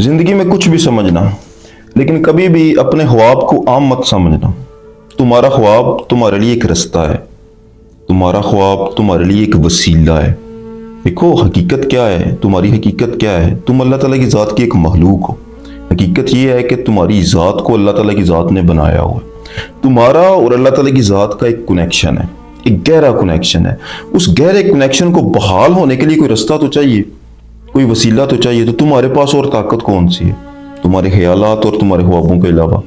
जिंदगी में कुछ भी समझना, लेकिन कभी भी अपने ख्वाब को आम मत समझना। तुम्हारा ख्वाब तुम्हारे लिए एक रास्ता है, तुम्हारा ख्वाब तुम्हारे लिए एक वसीला है। देखो हकीकत क्या है, तुम्हारी हकीकत क्या है। तुम अल्लाह ताला की ज़ात की एक मखलूक हो। हकीकत ये है कि तुम्हारी ज़ात को अल्लाह ताला की ज़ात ने बनाया हुआ है। तुम्हारा और अल्लाह ताला की ज़ात का एक कनेक्शन है, एक गहरा कनेक्शन है। उस गहरे कनेक्शन को बहाल होने के लिए कोई रास्ता तो चाहिए, कोई वसीला तो चाहिए। तो तुम्हारे पास और ताकत कौन सी है? तुम्हारे ख्यालात और तुम्हारे ख्वाबों के अलावा।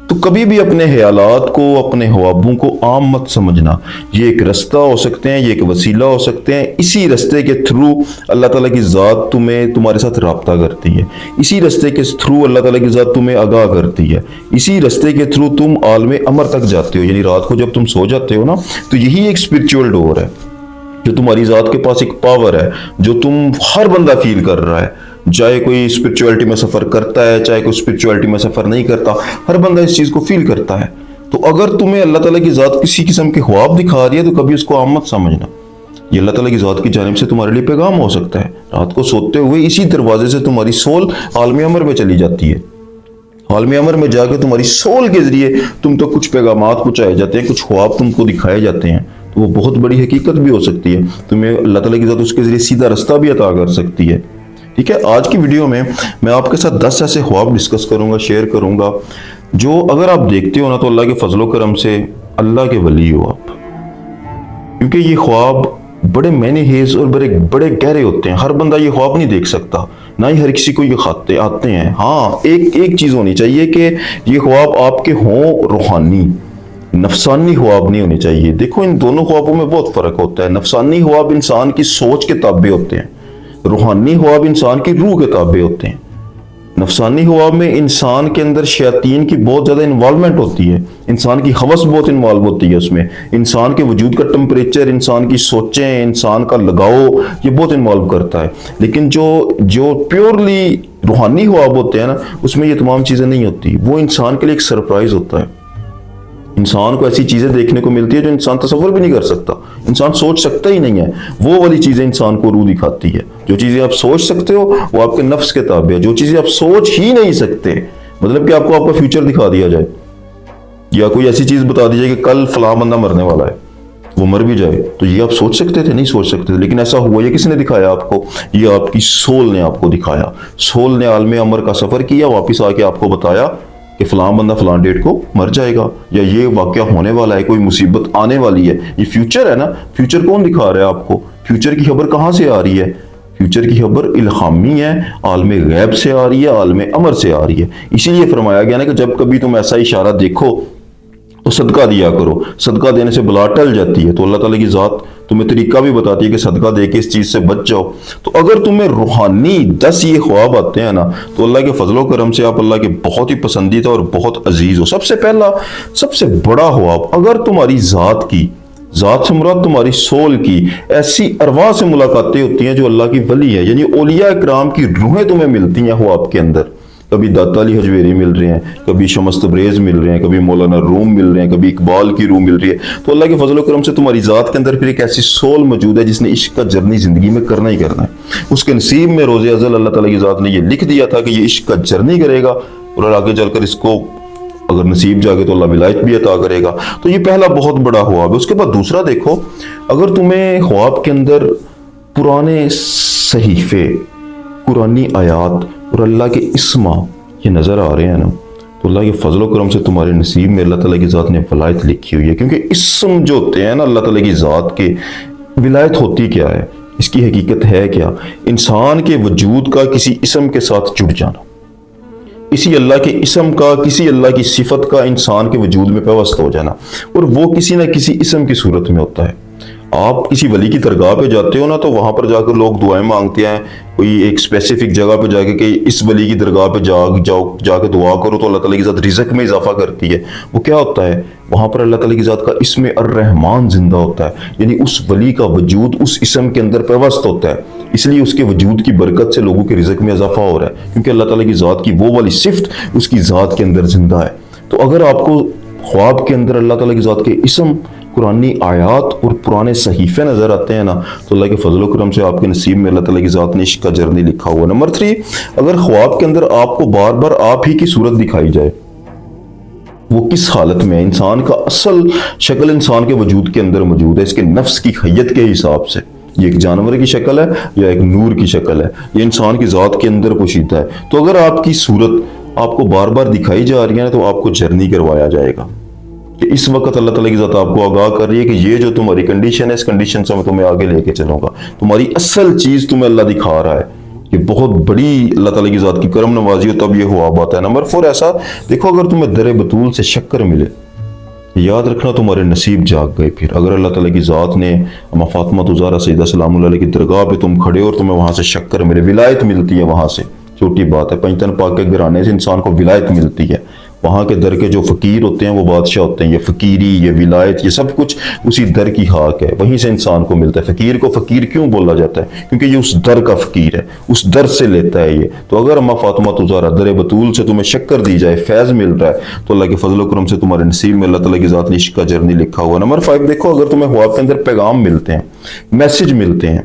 तो कभी भी अपने ख्यालात को, अपने ख्वाबों को आम मत समझना। ये एक रास्ता हो सकते हैं, ये एक वसीला हो सकते हैं। इसी रास्ते के थ्रू अल्लाह ताला की ज़ात तुम्हारे साथ राब्ता करती है। इसी रास्ते के थ्रू अल्लाह ताला की ज़ात तुम्हें आगाह करती है। इसी रास्ते के थ्रू तुम आलमे अमर तक जाते हो। यानी रात को जब तुम सो जाते हो ना, तो यही एक स्पिरिचुअल डोर है, जो तुम्हारी ज़ात के पास एक पावर है, जो तुम हर बंदा फील कर रहा है। चाहे कोई स्पिरिचुअलिटी में सफ़र करता है, चाहे कोई स्पिरिचुअलिटी में सफ़र नहीं करता, हर बंदा इस चीज़ को फील करता है। तो अगर तुम्हें अल्लाह ताला की ज़ात किसी किस्म के ख्वाब दिखा रही है, तो कभी उसको आम मत समझना। ये अल्लाह ताला की ज़ात की जानिब से तुम्हारे लिए पैगाम हो सकता है। रात को सोते हुए इसी दरवाजे से तुम्हारी सोल आलम अमर में चली जाती है। आलम अमर में जाकर तुम्हारी सोल के जरिए तुम तो कुछ पैगामात पहुंचाए जाते हैं, कुछ ख्वाब तुमको दिखाए जाते हैं। तो वो बहुत बड़ी हकीकत भी हो सकती है। तुम्हें अल्लाह ताला की ज़ात उसके जरिए सीधा रास्ता भी अता कर सकती है। ठीक है, आज की वीडियो में मैं आपके साथ 10 ऐसे ख्वाब डिस्कस करूंगा, शेयर करूंगा, जो अगर आप देखते हो ना, तो अल्लाह के फजलो करम से अल्लाह के वली हो आप। क्योंकि ये ख्वाब बड़े मैने हेज और बड़े बड़े गहरे होते हैं। हर बंदा ये ख्वाब नहीं देख सकता, ना ही हर किसी को ये खाते आते हैं। हाँ, एक चीज़ होनी चाहिए कि ये ख्वाब आपके हों रूहानी, नफसानी ख्वाब नहीं होने चाहिए। देखो, इन दोनों ख्वाबों में बहुत फ़र्क होता है। नफसानी ख्वाब इंसान की सोच के ताबे होते हैं, रूहानी ख्वाब इंसान की रूह के ताबे होते हैं। नफसानी ख्वाब में इंसान के अंदर शैतान की बहुत ज़्यादा इन्वॉल्वमेंट होती है, इंसान की हवस बहुत इन्वॉल्व होती है उसमें। इंसान के वजूद का टेम्परेचर, इंसान की सोचें, इंसान का लगाव, ये बहुत इन्वॉल्व करता है। लेकिन जो प्योरली रूहानी ख्वाब होते हैं ना, उसमें ये तमाम चीज़ें नहीं होती। वो इंसान के लिए एक सरप्राइज होता है। इंसान को ऐसी चीज़ें देखने को मिलती है जो इंसान तसव्वुर भी नहीं कर सकता, इंसान सोच सकता ही नहीं है। वो वाली चीज़ें इंसान को रूह दिखाती है। जो चीज़ें आप सोच सकते हो वो आपके नफ्स के ताबे है। जो चीज़ें आप सोच ही नहीं सकते, मतलब कि आपको आपका फ्यूचर दिखा दिया जाए, या कोई ऐसी चीज़ बता दी जाए कि कल फलां बंदा मरने वाला है, वो मर भी जाए, तो ये आप सोच सकते थे? नहीं सोच सकते थे। लेकिन ऐसा हुआ। ये किसने दिखाया आपको? ये आपकी सोल ने आपको दिखाया। सोल ने आलमे अमर का सफ़र किया, वापस आके आपको बताया कि फलां बंदा फलां डेट को मर जाएगा, या ये वाक़या होने वाला है, कोई मुसीबत आने वाली है। ये फ्यूचर है ना। फ्यूचर कौन दिखा रहा है आपको? फ्यूचर की खबर कहाँ से आ रही है? फ्यूचर की खबर इल्हामी है, आलमे गैब से आ रही है, आलमे अमर से आ रही है। इसीलिए फरमाया गया ना कि जब कभी तुम ऐसा इशारा देखो तो सदका दिया करो। सदका देने से बला टल जाती है। तो अल्लाह ताला की ज़ात तुम्हें तरीका भी बताती है कि सदका दे के इस चीज़ से बच जाओ। तो अगर तुम्हें रूहानी 10 ये ख्वाब आते हैं ना, तो अल्लाह के फजलो करम से आप अल्लाह के बहुत ही पसंदीदा और बहुत अजीज हो। सबसे पहला, सबसे बड़ा ख्वाब, अगर तुम्हारी ज़ात से मुराद तुम्हारी सोल की ऐसी अरवाह से मुलाकातें होती हैं जो अल्लाह की वली है, यानी औलिया इकराम की रूहें तुम्हें मिलती हैं ख्वाब के अंदर। कभी दाता अली हजवेरी मिल रहे हैं, कभी शम्स तबरेज़ मिल रहे हैं, कभी मौलाना रूम मिल रहे हैं, कभी इकबाल की रूह मिल रही है। तो अल्लाह के फजल करम से तुम्हारी ज़ात के अंदर फिर एक ऐसी सोल मौजूद है जिसने इश्क का जर्नी ज़िंदगी में करना ही करना है। उसके नसीब में रोज़े अज़ल अल्लाह ताला की ज़ात ने ये लिख दिया था कि ये इश्क का जर्नी करेगा, और आगे चलकर इसको अगर नसीब जागे तो अल्लाह विलायत भी अता करेगा। तो ये पहला बहुत बड़ा ख्वाब है। उसके बाद दूसरा देखो, अगर तुम्हें ख्वाब के अंदर पुराने सहीफे, कुरानी आयात और अल्लाह के इस्मा ये नज़र आ रहे हैं ना, तो अल्लाह के फजलो करम से तुम्हारे नसीब में अल्लाह ताला की ज़ात ने वलायत लिखी हुई है। क्योंकि इस्म जो होते हैं ना अल्लाह ताला की ज़ात के, विलायत होती क्या है, इसकी हकीकत है क्या? इंसान के वजूद का किसी इस्म के साथ जुड़ जाना, इसी अल्लाह के इस्म का, किसी अल्लाह की सिफत का इंसान के वजूद में पेवस्त हो जाना, और वो किसी न किसी इस्म की सूरत में होता है। आप किसी वली की दरगाह पे जाते हो ना, तो वहाँ पर जाकर लोग दुआएं मांगते हैं। कोई एक स्पेसिफिक जगह पे जाके कि इस वली की दरगाह पे जाके दुआ करो तो अल्लाह ताला की ज़ात रिज़्क में इजाफा करती है। वो क्या होता है? वहाँ पर अल्लाह ताला की ज़ात का इस्म अर्रहमान जिंदा होता है, यानी उस वली का वजूद उस इस्म के अंदर पेवस्त होता है। इसलिए उसके वजूद की बरकत से लोगों के रिज़्क में इजाफा हो रहा है, क्योंकि अल्लाह ताला की ज़ात की वो वाली सिफ्त उसकी ज़ात के अंदर जिंदा है। तो अगर आपको ख्वाब के अंदर अल्लाह ताला की ज़ात के इस्म قرآنی آیات اور پرانے صحیفے نظر آتے ہیں نا تو اللہ کے فضل و کرم سے آپ کے نصیب میں اللہ تعالیٰ کی ذات نے عشق کا جرنی لکھا ہوا. نمبر 3، اگر خواب کے اندر آپ کو بار بار آپ ہی کی صورت دکھائی جائے، وہ کس حالت میں ہے؟ انسان کا اصل شکل انسان کے وجود کے اندر موجود ہے، اس کے نفس کی حیت کے حساب سے. یہ ایک جانور کی شکل ہے یا ایک نور کی شکل ہے، یہ انسان کی ذات کے اندر پوشیدہ ہے. تو اگر آپ کی صورت آپ کو بار بار دکھائی جا رہی ہے تو آپ کو جرنی کروایا جائے گا کہ اس وقت اللہ تعالیٰ کی ذات آپ کو آگاہ کر رہی ہے کہ یہ جو تمہاری کنڈیشن ہے، اس کنڈیشن سے میں تمہیں آگے لے کے چلوں گا. تمہاری اصل چیز تمہیں اللہ دکھا رہا ہے. یہ بہت بڑی اللہ تعالیٰ کی ذات کی کرم نوازی ہو تب یہ خواب آتا ہے. نمبر 4، ایسا دیکھو اگر تمہیں در بطول سے شکر ملے، یاد رکھنا تمہارے نصیب جاگ گئے. پھر اگر اللہ تعالیٰ کی ذات نے اما فاطمہ زہرا سیدہ سلام اللہ علیہ کی درگاہ پہ تم کھڑے اور تمہیں وہاں سے شکر ملے، ولایت ملتی ہے وہاں سے، چھوٹی بات ہے، پنجتن پاک کے گھرانے سے انسان کو ولایت ملتی ہے. وہاں کے در کے جو فقیر ہوتے ہیں وہ بادشاہ ہوتے ہیں. یہ فقیری، یہ ولایت، یہ سب کچھ اسی در کی حق ہے، وہیں سے انسان کو ملتا ہے. فقیر کو فقیر کیوں بولا جاتا ہے؟ کیونکہ یہ اس در کا فقیر ہے، اس در سے لیتا ہے یہ. تو اگر اما فاطمہ زہرا در بطول سے تمہیں شکر دی جائے، فیض مل رہا ہے، تو اللہ کے فضل و کرم سے تمہارے نصیب میں اللہ تعالیٰ کی ذات نے عشق کا جرنی لکھا ہوا. نمبر 5، دیکھو اگر تمہیں خواب کے اندر پیغام ملتے ہیں، میسج ملتے ہیں.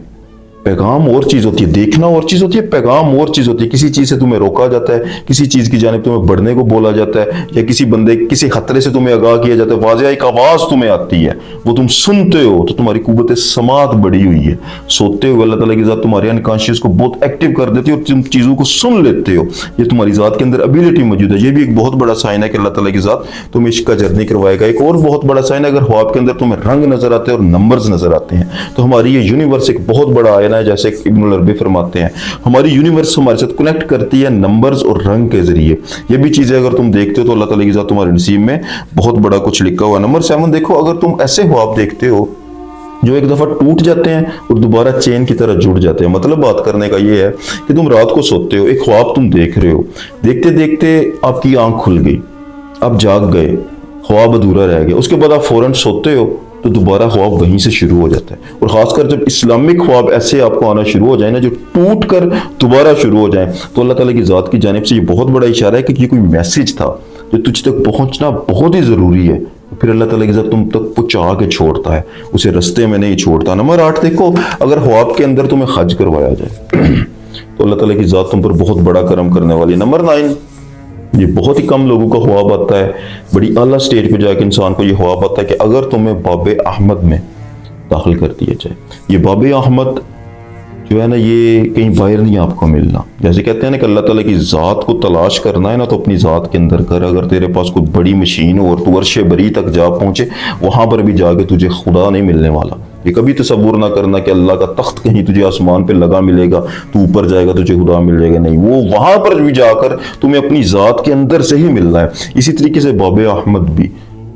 پیغام اور چیز ہوتی ہے، دیکھنا اور چیز ہوتی ہے، پیغام اور چیز ہوتی ہے. کسی چیز سے تمہیں روکا جاتا ہے، کسی چیز کی جانب تمہیں بڑھنے کو بولا جاتا ہے، یا کسی بندے کسی خطرے سے تمہیں آگاہ کیا جاتا ہے، واضح ایک آواز تمہیں آتی ہے، وہ تم سنتے ہو تو تمہاری قوت سماعت بڑی ہوئی ہے. سوتے ہوئے اللہ تعالیٰ کی ذات تمہارے انکانشیس کو بہت ایکٹیو کر دیتی ہے اور تم چیزوں کو سن لیتے ہو. یہ تمہاری ذات کے اندر ابیلٹی موجود ہے. یہ بھی ایک بہت بڑا سائن ہے کہ اللہ تعالیٰ کی ذات تمہیں عشق کا جرنی کروائے گا. ایک اور بہت بڑا سائن ہے اگر خواب کے اندر تمہیں رنگ نظر آتے ہیں اور نمبرز نظر آتے ہیں تو ہماری یہ یونیورس ایک بہت بڑا آئینہ ہے. جیسے ابن العربی فرماتے ہیں ہماری یونیورس ہمارے ساتھ کنیکٹ کرتی ہے نمبرز اور رنگ کے ذریعے. یہ بھی چیزیں اگر تم دیکھتے ہو تو اللہ تعالیٰ کی ذات تمہارے نصیب میں بہت بڑا کچھ لکھا ہوا ہے. نمبر 7، دیکھو اگر تم ایسے خواب دیکھتے ہو جو ایک دفعہ ٹوٹ جاتے ہیں اور دوبارہ چین کی طرح جڑ جاتے ہیں. مطلب بات کرنے کا یہ ہے کہ تم رات کو سوتے ہو، ایک خواب تم دیکھ رہے ہو، دیکھتے دیکھتے آپ کی آنکھ کھل گئی، آپ جاگ گئے، خواب ادھورا رہ گیا، اس کے بعد آپ فوراً سوتے ہو تو دوبارہ خواب وہیں سے شروع ہو جاتا ہے. اور خاص کر جب اسلامک خواب ایسے آپ کو آنا شروع ہو جائیں نا، جو ٹوٹ کر دوبارہ شروع ہو جائیں، تو اللہ تعالیٰ کی ذات کی جانب سے یہ بہت بڑا اشارہ ہے کہ یہ کوئی میسج تھا جو تجھ تک پہنچنا بہت ہی ضروری ہے. پھر اللہ تعالیٰ کی ذات تم تک پہنچا کے چھوڑتا ہے، اسے رستے میں نہیں چھوڑتا. نمبر 8، دیکھو اگر خواب کے اندر تمہیں حج کروایا جائے تو اللہ تعالیٰ کی ذات تم پر بہت بڑا کرم کرنے والی. نمبر 9، یہ بہت ہی کم لوگوں کا خواب آتا ہے، بڑی اعلیٰ سٹیج پہ جا کے انسان کو یہ خواب آتا ہے کہ اگر تمہیں باب احمد میں داخل کر دیا جائے. یہ باب احمد جو ہے نا، یہ کہیں باہر نہیں آپ کو ملنا. جیسے کہتے ہیں نا کہ اللہ تعالیٰ کی ذات کو تلاش کرنا ہے نا تو اپنی ذات کے اندر کر. اگر تیرے پاس کوئی بڑی مشین ہو اور تو عرش بری تک جا پہنچے، وہاں پر بھی جا کے تجھے خدا نہیں ملنے والا. یہ کبھی تصور نہ کرنا کہ اللہ کا تخت کہیں تجھے آسمان پہ لگا ملے گا، تو اوپر جائے گا تجھے خدا مل جائے گا. نہیں، وہ وہاں پر بھی جا کر تمہیں اپنی ذات کے اندر سے ہی ملنا ہے. اسی طریقے سے باب احمد بھی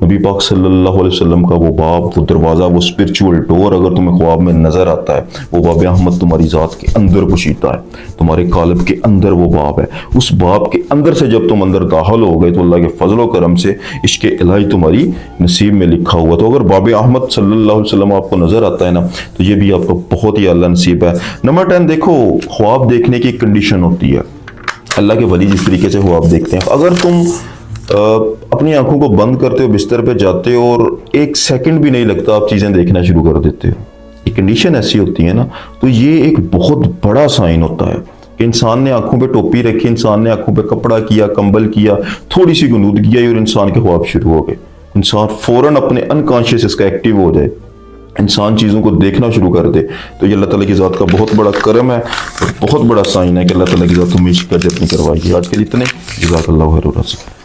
نبی پاک صلی اللہ علیہ وسلم کا وہ باب، وہ دروازہ، وہ اسپرچول ڈور اگر تمہیں خواب میں نظر آتا ہے، وہ باب احمد تمہاری ذات کے اندر پوشیدہ ہے، تمہارے قالب کے اندر وہ باب ہے. اس باب کے اندر سے جب تم اندر داخل ہو گئے تو اللہ کے فضل و کرم سے عشق الہی تمہاری نصیب میں لکھا ہوا. تو اگر باب احمد صلی اللہ علیہ وسلم آپ کو نظر آتا ہے نا تو یہ بھی آپ کو بہت ہی اعلیٰ نصیب ہے. نمبر 10، دیکھو خواب دیکھنے کی ایک کنڈیشن ہوتی ہے. اللہ کے ولی جس طریقے سے خواب دیکھتے ہیں، اگر تم اپنی آنکھوں کو بند کرتے ہو، بستر پہ جاتے ہو اور ایک سیکنڈ بھی نہیں لگتا آپ چیزیں دیکھنا شروع کر دیتے ہو، یہ کنڈیشن ایسی ہوتی ہے نا، تو یہ ایک بہت بڑا سائن ہوتا ہے کہ انسان نے آنکھوں پہ ٹوپی رکھی، انسان نے آنکھوں پہ کپڑا کیا، کمبل کیا، تھوڑی سی غنودگی آئی اور انسان کے خواب شروع ہو گئے. انسان فوراً اپنے انکانشیس اس کا ایکٹیو ہو جائے، انسان چیزوں کو دیکھنا شروع کر دے. تو یہ اللہ تعالیٰ کی ذات کا بہت بڑا کرم ہے اور بہت بڑا سائن ہے کہ اللہ تعالیٰ کی ذات تمہیں عشق کا جرنی کروائی. آج کے لیے اتنے. جزاک اللہ خیر.